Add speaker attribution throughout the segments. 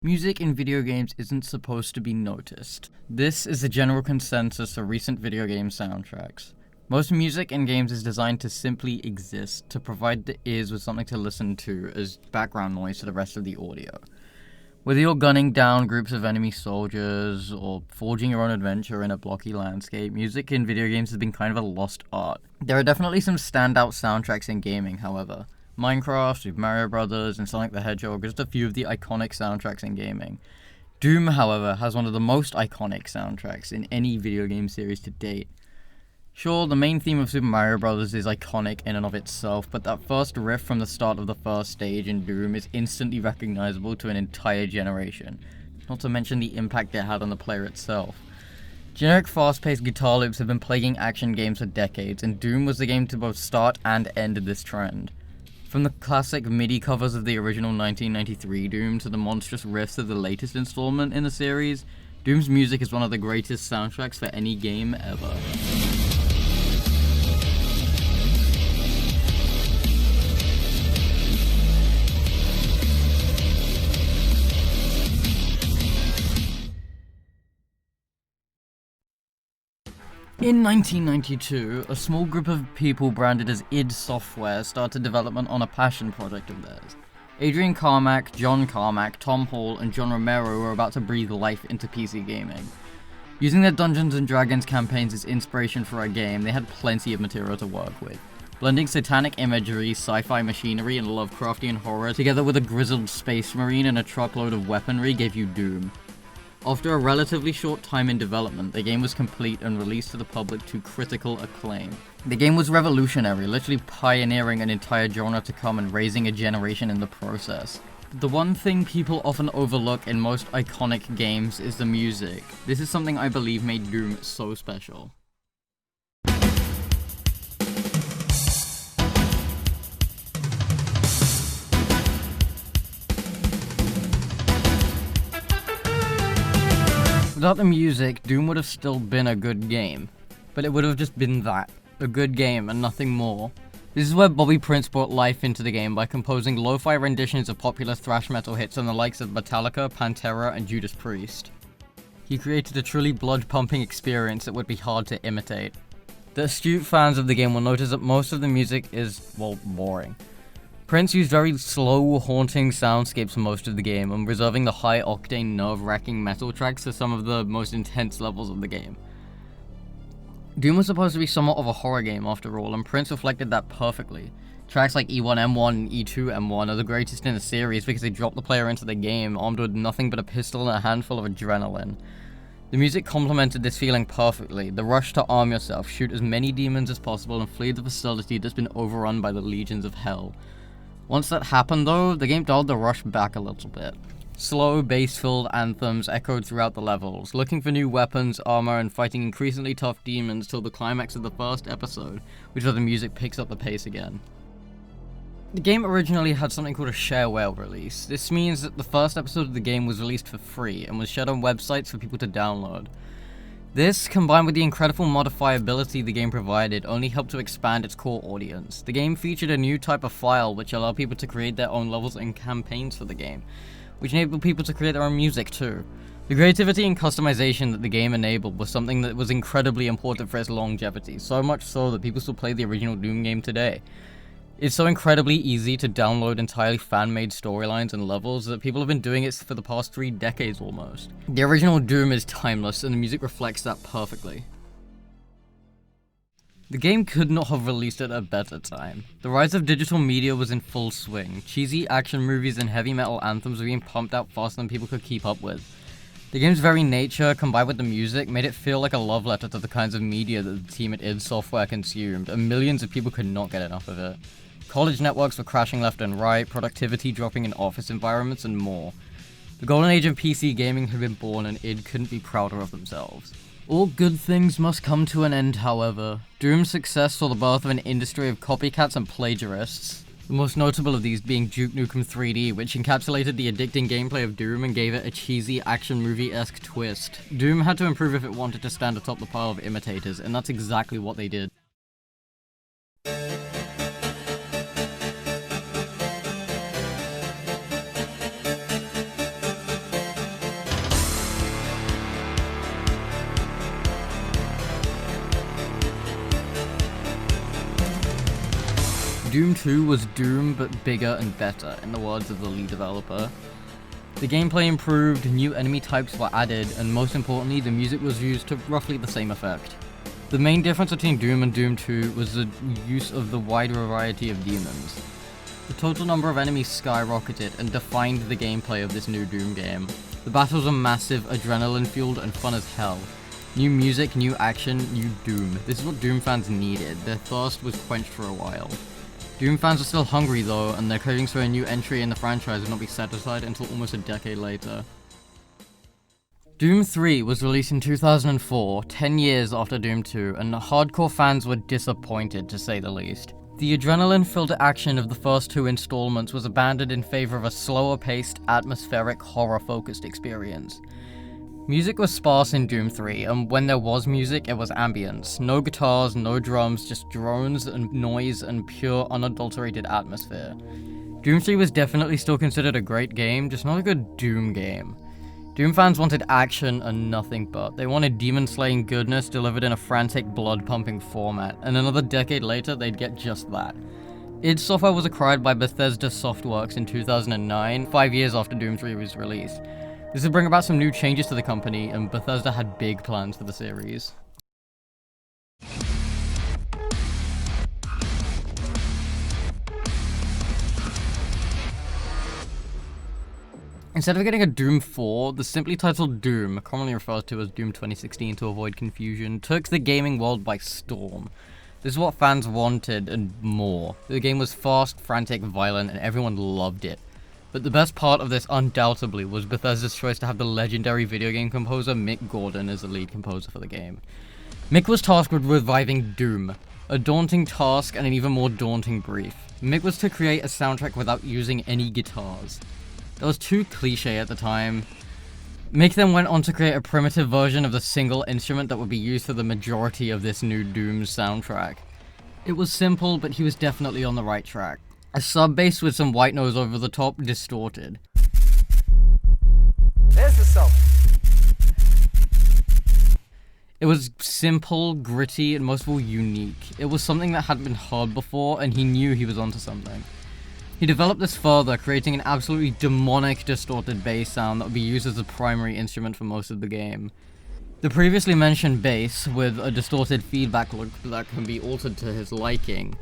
Speaker 1: Music in video games isn't supposed to be noticed. This is the general consensus for recent video game soundtracks. Most music in games is designed to simply exist, to provide the ears with something to listen to as background noise to the rest of the audio. Whether you're gunning down groups of enemy soldiers, or forging your own adventure in a blocky landscape, music in video games has been kind of a lost art. There are definitely some standout soundtracks in gaming, however. Minecraft, Super Mario Bros., and Sonic the Hedgehog are just a few of the iconic soundtracks in gaming. Doom, however, has one of the most iconic soundtracks in any video game series to date. Sure, the main theme of Super Mario Bros. Is iconic in and of itself, but that first riff from the start of the first stage in Doom is instantly recognizable to an entire generation, not to mention the impact it had on the player itself. Generic fast-paced guitar loops have been plaguing action games for decades, and Doom was the game to both start and end this trend. From the classic MIDI covers of the original 1993 Doom to the monstrous riffs of the latest installment in the series, Doom's music is one of the greatest soundtracks for any game ever. In 1992, a small group of people branded as id Software started development on a passion project of theirs. Adrian Carmack, John Carmack, Tom Hall, and John Romero were about to breathe life into PC gaming. Using their Dungeons & Dragons campaigns as inspiration for a game, they had plenty of material to work with. Blending satanic imagery, sci-fi machinery, and Lovecraftian horror together with a grizzled space marine and a truckload of weaponry gave you Doom. After a relatively short time in development, the game was complete and released to the public to critical acclaim. The game was revolutionary, literally pioneering an entire genre to come and raising a generation in the process. The one thing people often overlook in most iconic games is the music. This is something I believe made Doom so special. Without the music, Doom would have still been a good game. But it would have just been that. A good game and nothing more. This is where Bobby Prince brought life into the game by composing lo-fi renditions of popular thrash metal hits on the likes of Metallica, Pantera, and Judas Priest. He created a truly blood-pumping experience that would be hard to imitate. The astute fans of the game will notice that most of the music is, well, boring. Prince used very slow, haunting soundscapes for most of the game, and reserving the high-octane, nerve-wracking metal tracks for some of the most intense levels of the game. Doom was supposed to be somewhat of a horror game after all, and Prince reflected that perfectly. Tracks like E1M1 and E2M1 are the greatest in the series because they drop the player into the game armed with nothing but a pistol and a handful of adrenaline. The music complemented this feeling perfectly, the rush to arm yourself, shoot as many demons as possible, and flee the facility that's been overrun by the legions of hell. Once that happened though, the game dialed the rush back a little bit. Slow, bass-filled anthems echoed throughout the levels, looking for new weapons, armor, and fighting increasingly tough demons till the climax of the first episode, which is where the music picks up the pace again. The game originally had something called a shareware release. This means that the first episode of the game was released for free, and was shared on websites for people to download. This, combined with the incredible modifiability the game provided, only helped to expand its core audience. The game featured a new type of file which allowed people to create their own levels and campaigns for the game, which enabled people to create their own music too. The creativity and customization that the game enabled was something that was incredibly important for its longevity, so much so that people still play the original Doom game today. It's so incredibly easy to download entirely fan-made storylines and levels that people have been doing it for the past 3 decades almost. The original Doom is timeless, and the music reflects that perfectly. The game could not have released at a better time. The rise of digital media was in full swing. Cheesy action movies and heavy metal anthems were being pumped out faster than people could keep up with. The game's very nature, combined with the music, made it feel like a love letter to the kinds of media that the team at id Software consumed, and millions of people could not get enough of it. College networks were crashing left and right, productivity dropping in office environments, and more. The golden age of PC gaming had been born, and id couldn't be prouder of themselves. All good things must come to an end, however. Doom's success saw the birth of an industry of copycats and plagiarists. The most notable of these being Duke Nukem 3D, which encapsulated the addicting gameplay of Doom and gave it a cheesy action movie-esque twist. Doom had to improve if it wanted to stand atop the pile of imitators, and that's exactly what they did. Doom 2 was Doom but bigger and better, in the words of the lead developer. The gameplay improved, new enemy types were added, and most importantly, the music was used to roughly the same effect. The main difference between Doom and Doom 2 was the use of the wide variety of demons. The total number of enemies skyrocketed and defined the gameplay of this new Doom game. The battles were massive, adrenaline-fueled, and fun as hell. New music, new action, new Doom. This is what Doom fans needed. Their thirst was quenched for a while. Doom fans are still hungry though, and their cravings for a new entry in the franchise will not be satisfied until almost a decade later. Doom 3 was released in 2004, 10 years after Doom 2, and hardcore fans were disappointed to say the least. The adrenaline-filled action of the first two installments was abandoned in favor of a slower-paced, atmospheric, horror-focused experience. Music was sparse in Doom 3, and when there was music, it was ambience. No guitars, no drums, just drones and noise and pure, unadulterated atmosphere. Doom 3 was definitely still considered a great game, just not a good Doom game. Doom fans wanted action and nothing but. They wanted demon-slaying goodness delivered in a frantic, blood-pumping format, and another decade later, they'd get just that. id Software was acquired by Bethesda Softworks in 2009, 5 years after Doom 3 was released. This would bring about some new changes to the company, and Bethesda had big plans for the series. Instead of getting a Doom 4, the simply titled Doom, commonly referred to as Doom 2016 to avoid confusion, took the gaming world by storm. This is what fans wanted and more. The game was fast, frantic, violent, and everyone loved it. But the best part of this undoubtedly was Bethesda's choice to have the legendary video game composer Mick Gordon as the lead composer for the game. Mick was tasked with reviving Doom, a daunting task and an even more daunting brief. Mick was to create a soundtrack without using any guitars. That was too cliche at the time. Mick then went on to create a primitive version of the single instrument that would be used for the majority of this new Doom soundtrack. It was simple, but he was definitely on the right track. A sub-bass with some white noise over the top, distorted.
Speaker 2: There's the sub.
Speaker 1: It was simple, gritty, and most of all unique. It was something that hadn't been heard before, and he knew he was onto something. He developed this further, creating an absolutely demonic, distorted bass sound that would be used as the primary instrument for most of the game. The previously mentioned bass, with a distorted feedback loop that can be altered to his liking.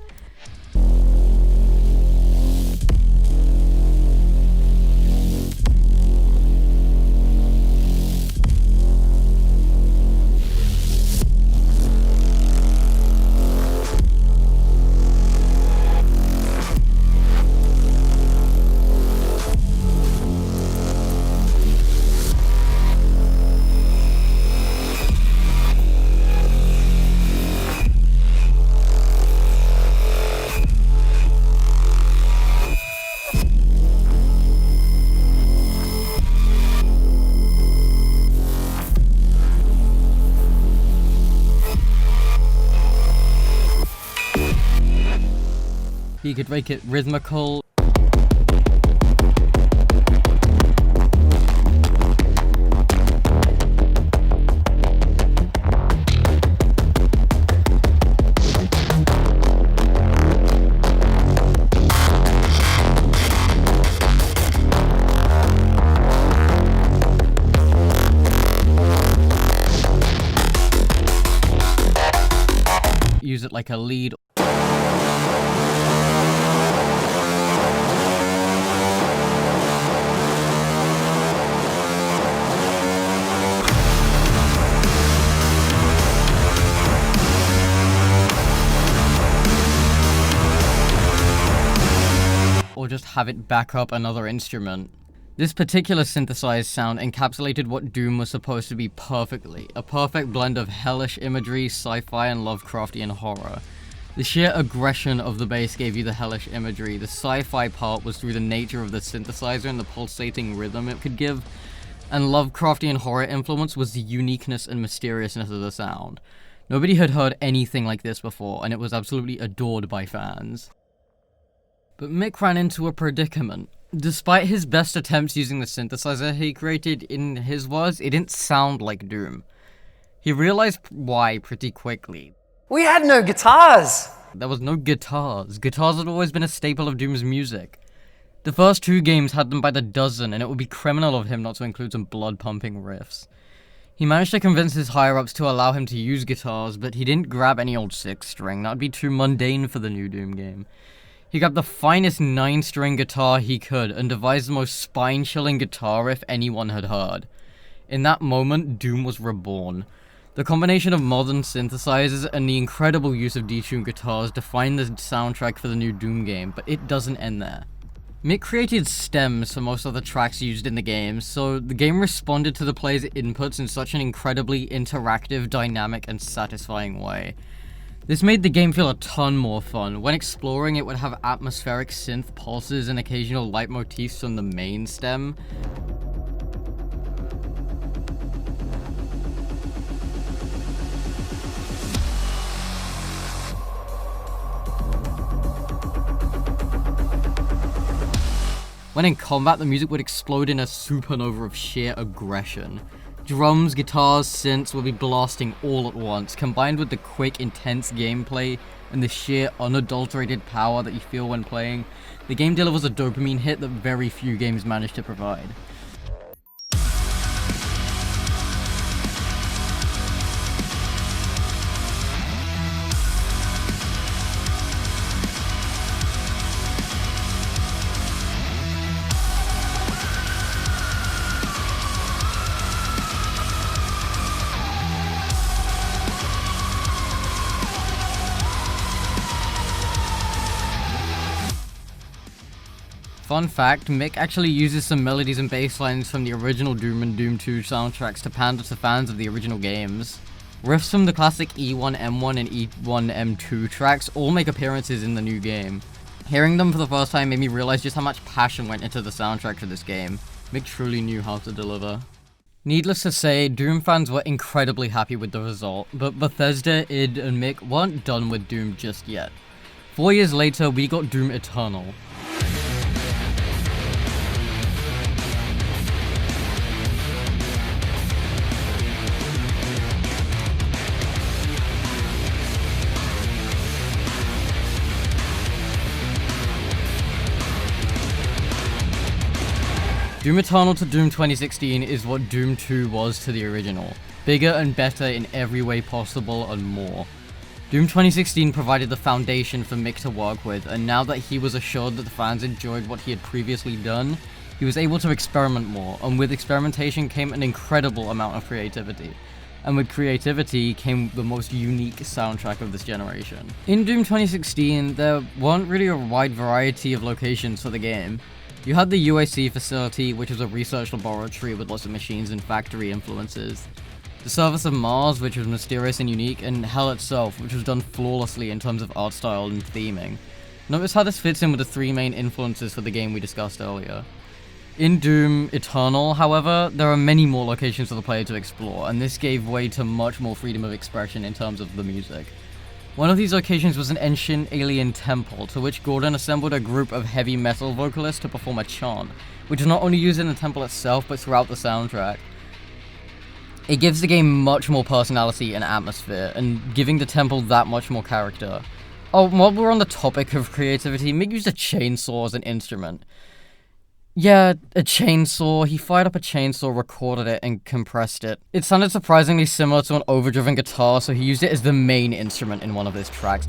Speaker 1: He could make it rhythmical. Use it like a lead. Or just have it back up another instrument. This particular synthesized sound encapsulated what Doom was supposed to be perfectly, a perfect blend of hellish imagery, sci-fi, and Lovecraftian horror. The sheer aggression of the bass gave you the hellish imagery, the sci-fi part was through the nature of the synthesizer and the pulsating rhythm it could give, and Lovecraftian horror influence was the uniqueness and mysteriousness of the sound. Nobody had heard anything like this before, and it was absolutely adored by fans. But Mick ran into a predicament. Despite his best attempts using the synthesizer he created, in his words, it didn't sound like Doom. He realized why pretty quickly.
Speaker 2: We had no guitars!
Speaker 1: There was no guitars. Guitars had always been a staple of Doom's music. The first 2 games had them by the dozen, and it would be criminal of him not to include some blood-pumping riffs. He managed to convince his higher-ups to allow him to use guitars, but he didn't grab any old 6-string. That would be too mundane for the new Doom game. He grabbed the finest 9-string guitar he could and devised the most spine-chilling guitar riff anyone had heard. In that moment, Doom was reborn. The combination of modern synthesizers and the incredible use of detuned guitars defined the soundtrack for the new Doom game, but it doesn't end there. Mick created stems for most of the tracks used in the game, so the game responded to the player's inputs in such an incredibly interactive, dynamic, and satisfying way. This made the game feel a ton more fun. When exploring, it would have atmospheric synth pulses and occasional leitmotifs from the main stem. When in combat, the music would explode in a supernova of sheer aggression. Drums, guitars, synths would be blasting all at once, combined with the quick, intense gameplay and the sheer, unadulterated power that you feel when playing. The game delivers a dopamine hit that very few games manage to provide. Fun fact, Mick actually uses some melodies and bass lines from the original Doom and Doom 2 soundtracks to pander to fans of the original games. Riffs from the classic E1M1 and E1M2 tracks all make appearances in the new game. Hearing them for the first time made me realize just how much passion went into the soundtrack for this game. Mick truly knew how to deliver. Needless to say, Doom fans were incredibly happy with the result, but Bethesda, id, and Mick weren't done with Doom just yet. 4 years later, we got Doom Eternal. Doom Eternal to Doom 2016 is what Doom 2 was to the original. Bigger and better in every way possible and more. Doom 2016 provided the foundation for Mick to work with, and now that he was assured that the fans enjoyed what he had previously done, he was able to experiment more, and with experimentation came an incredible amount of creativity. And with creativity came the most unique soundtrack of this generation. In Doom 2016, there weren't really a wide variety of locations for the game. You had the UAC facility, which was a research laboratory with lots of machines and factory influences. The surface of Mars, which was mysterious and unique, and Hell itself, which was done flawlessly in terms of art style and theming. Notice how this fits in with the 3 main influences for the game we discussed earlier. In Doom Eternal, however, there are many more locations for the player to explore, and this gave way to much more freedom of expression in terms of the music. One of these locations was an ancient alien temple, to which Gordon assembled a group of heavy metal vocalists to perform a chant, which is not only used in the temple itself, but throughout the soundtrack. It gives the game much more personality and atmosphere, and giving the temple that much more character. Oh, while we're on the topic of creativity, Mick used a chainsaw as an instrument. Yeah, a chainsaw. He fired up a chainsaw, recorded it, and compressed it. It sounded surprisingly similar to an overdriven guitar, so he used it as the main instrument in one of his tracks.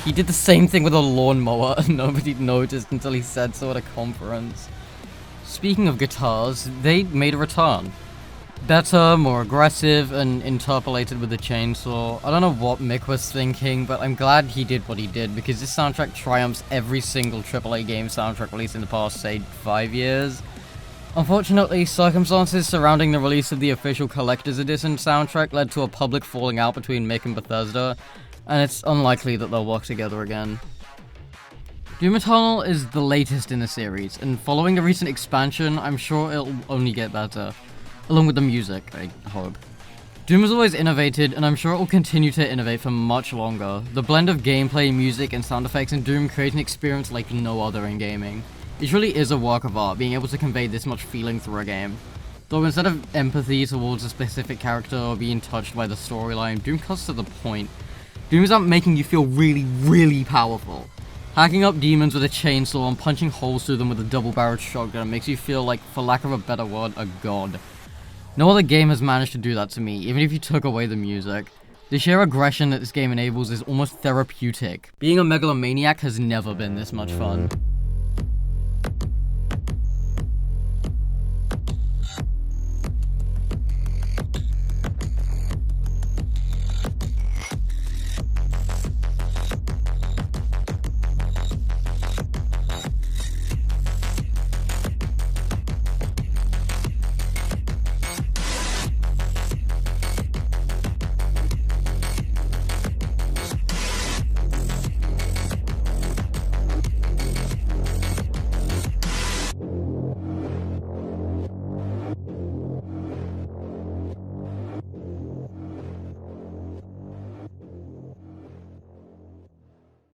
Speaker 1: He did the same thing with a lawnmower, and nobody noticed until he said so at a conference. Speaking of guitars, they made a return. Better, more aggressive, and interpolated with the chainsaw. I don't know what Mick was thinking, but I'm glad he did what he did, because this soundtrack triumphs every single AAA game soundtrack released in the past, say, 5 years. Unfortunately, circumstances surrounding the release of the official Collector's Edition soundtrack led to a public falling out between Mick and Bethesda, and it's unlikely that they'll work together again. Doom Eternal is the latest in the series, and following the recent expansion, I'm sure it'll only get better. Along with the music, I hope. Doom has always innovated, and I'm sure it will continue to innovate for much longer. The blend of gameplay, music, and sound effects in Doom create an experience like no other in gaming. It really is a work of art, being able to convey this much feeling through a game. Though instead of empathy towards a specific character or being touched by the storyline, Doom cuts to the point. Doom is about making you feel really, really powerful. Hacking up demons with a chainsaw and punching holes through them with a double-barreled shotgun makes you feel like, for lack of a better word, a god. No other game has managed to do that to me, even if you took away the music. The sheer aggression that this game enables is almost therapeutic. Being a megalomaniac has never been this much fun.